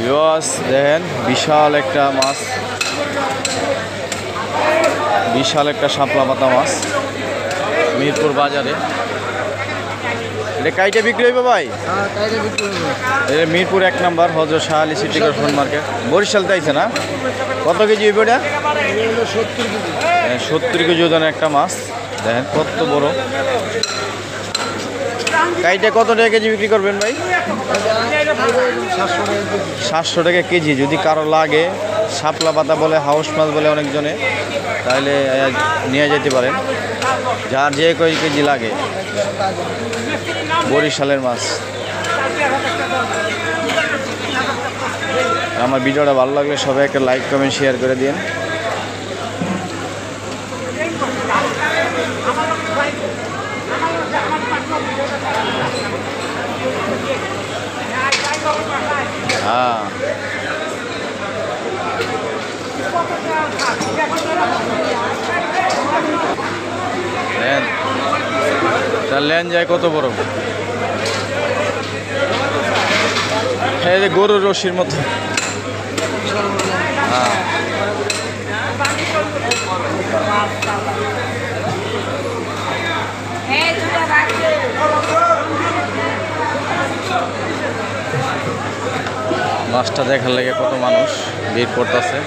Viewers দেখেন বিশাল একটা মাছ, বিশাল একটা শাপলা পাতা মাছ মিরপুর বাজারে। এটা কাইটা বিক্রি হইবে ভাই? এটা Mirpur 1 number Hazrat Shah Ali city corporation market, Barishal তাইছে না? কত কেজি হইবে এটা? 70 কেজি ওজনের একটা মাছ। দেখেন কত বড়। কাইটা কত টাকা কেজি বিক্রি করবেন ভাই? 700 টাকা কেজি। যদি কারো লাগে, শাপলা পাতা বলে, হাউস মাছ বলে অনেকজনে, তাহলে নিয়ে যেতে পারেন, যার যে কয় কেজি লাগে। বরিশালের মাছ। আমার ভিডিওটা ভালো লাগলে সবাই একটা লাইক কমেন্ট শেয়ার করে দিন। হ্যাঁ তার লেন যায় কত বড়, এই যে গরুর রশির মতো। হ্যাঁ মাছটা দেখার লেগে কত মানুষ ভিড় করতেছে।